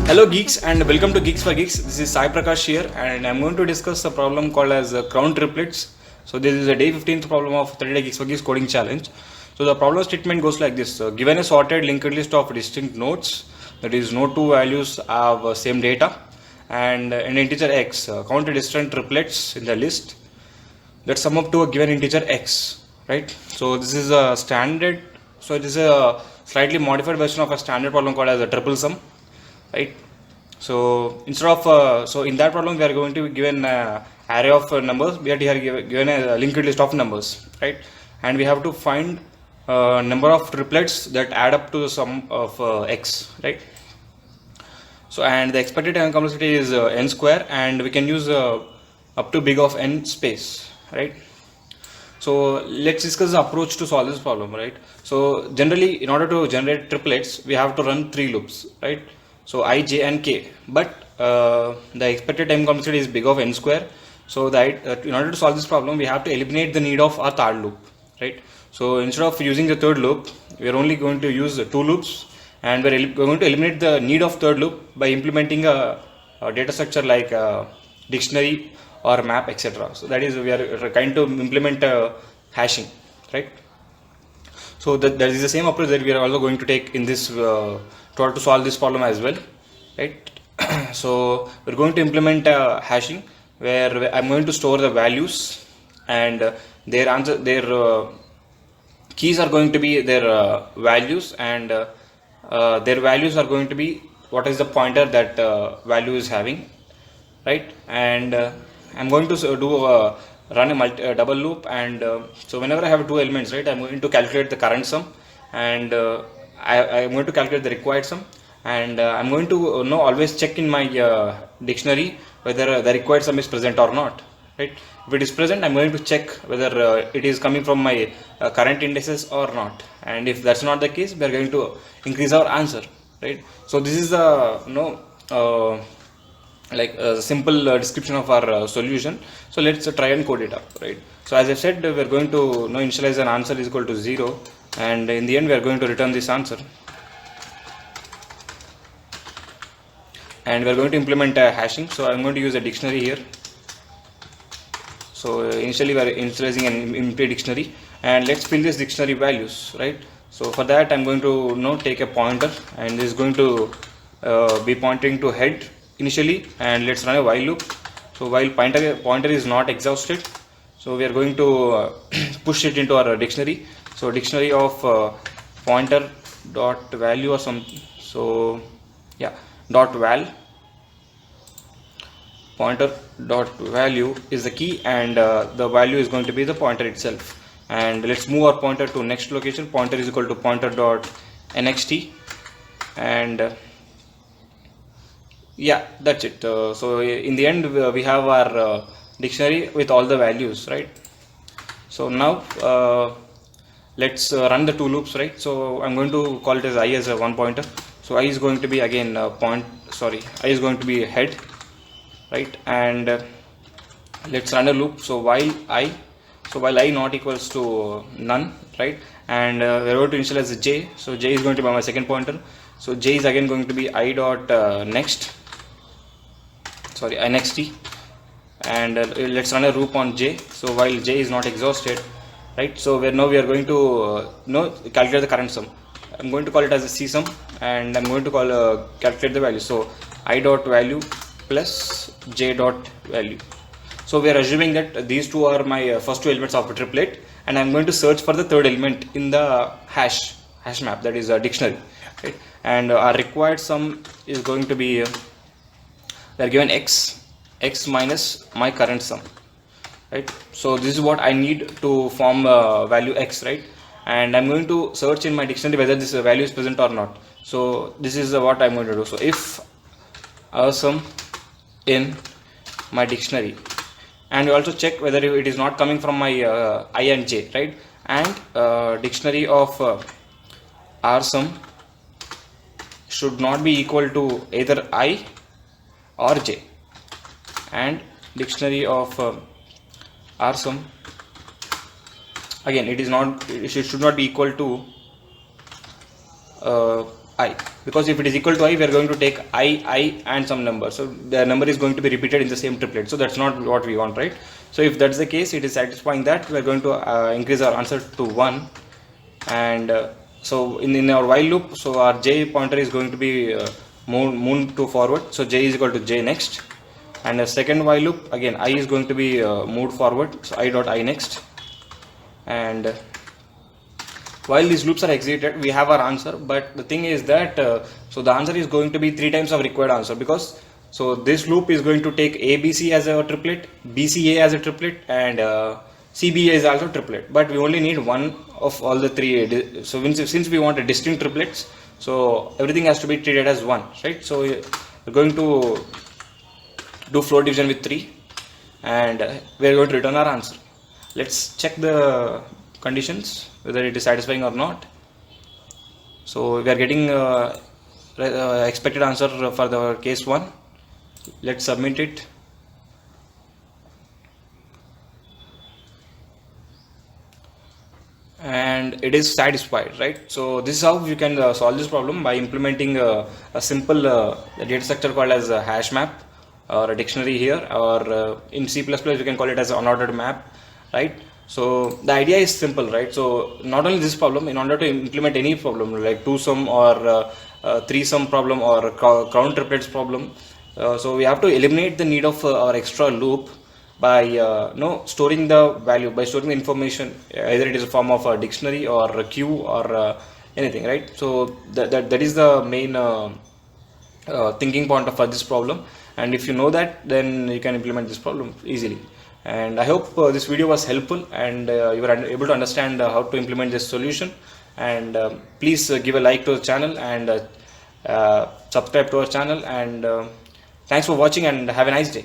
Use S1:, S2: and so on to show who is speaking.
S1: Hello geeks and welcome to Geeks for Geeks. This is Sai Prakash here and I'm going to discuss a problem called as crown triplets. So this is a day 15th problem of 30-day Geeks for Geeks coding challenge. So the problem statement goes like this. Given a sorted linked list of distinct nodes, that is no two values have same data, and an integer x, count the distant triplets in the list that sum up to a given integer x, right? So this is a standard, so it is a slightly modified version of a standard problem called as a triple sum, right? So instead of so in that problem we are going to be given array of numbers, we are here given a linked list of numbers, right? And we have to find number of triplets that add up to the sum of x, right? So and the expected time complexity is n square, and we can use up to big of n space, right? So let's discuss the approach to solve this problem, right? So generally, in order to generate triplets, we have to run 3 loops, right? So I, j and k, but the expected time complexity is big of n square. So that in order to solve this problem, we have to eliminate the need of our third loop, right? So instead of using the third loop, we are only going to use 2 loops, and we're going to eliminate the need of third loop by implementing a data structure like dictionary or map, etc. So that is, we are trying to implement hashing, right? So that is the same approach that we are also going to take in this to solve this problem as well, right? So we're going to implement hashing, where I'm going to store the values, and their keys are going to be their values, and their values are going to be what is the pointer that value is having, right? And I'm going to run a double loop, and so whenever I have 2 elements, right, I'm going to calculate the current sum, and I'm going to calculate the required sum, and I'm going to always check in my dictionary whether the required sum is present or not, right? If it is present, I'm going to check whether it is coming from my current indices or not, and if that's not the case, we are going to increase our answer, right? So this is the like a simple description of our solution. So let's try and code it up, right? So as I said, we are going to initialize an answer is equal to 0, and in the end we are going to return this answer, and we are going to implement hashing. So I'm going to use a dictionary here. So initially we are initializing an empty dictionary, and let's fill this dictionary values, right? So for that I'm going to take a pointer, and this is going to be pointing to head initially, and let's run a while loop. So while pointer is not exhausted, so we are going to push it into our dictionary. So dictionary of pointer dot value or something. So yeah, dot val, pointer dot value is the key, and the value is going to be the pointer itself. And let's move our pointer to next location. Pointer is equal to pointer dot nxt, and yeah, that's it. So in the end we have our dictionary with all the values, right? So now let's run the 2 loops, right? So I'm going to call it as I as a 1 pointer. So I is going to be again I is going to be head, right? And let's run a loop. So while I not equals to none, right? And we're going to initialize j. So j is going to be my second pointer. So j is again going to be I dot nxt, and let's run a loop on j. So while j is not exhausted, right? So we are going to calculate the current sum. I'm going to call it as a c sum, and I'm going to calculate the value. So I dot value plus j dot value. So we are assuming that these 2 are my first 2 elements of a triplet, and I'm going to search for the third element in the hash map, that is a dictionary, right? And our required sum is going to be we are given x minus my current sum, right? So this is what I need to form value x, right? And I'm going to search in my dictionary whether this value is present or not. So this is what I'm going to do. So if sum in my dictionary, and we also check whether it is not coming from my I and j, right? And dictionary of r sum should not be equal to either I or j, and dictionary of r sum, again it should not be equal to I, because if it is equal to I, we are going to take I and some number, so the number is going to be repeated in the same triplet, so that's not what we want, right? So if that's the case, it is satisfying that, we are going to increase our answer to 1. And so in our while loop, so our j pointer is going to be moved to forward, so j is equal to j next. And the second while loop, again I is going to be moved forward, so I dot I next. And while these loops are executed, we have our answer, but the thing is that so the answer is going to be 3 times of required answer, because so this loop is going to take ABC as a triplet, BCA as a triplet, and CBA is also triplet, but we only need one of all the 3. So since we want a distinct triplets, so everything has to be treated as 1, right? So we're going to do floor division with 3, and we're going to return our answer. Let's check the conditions whether it is satisfying or not. So we are getting expected answer for the case 1. Let's submit it. And it is satisfied, right? So this is how you can solve this problem, by implementing a simple data structure called as a hash map or a dictionary here, or in C++ you can call it as an unordered map, right? So the idea is simple, right? So not only this problem, in order to implement any problem like 2-sum or 3-sum problem or crown triplets problem, so we have to eliminate the need of our extra loop by storing the value, by storing the information, either it is a form of a dictionary or a queue or anything, right? So that is the main thinking point for this problem, and if you know that, then you can implement this problem easily. And I hope this video was helpful, and you were able to understand how to implement this solution. And please give a like to the channel, and subscribe to our channel, and thanks for watching, and have a nice day.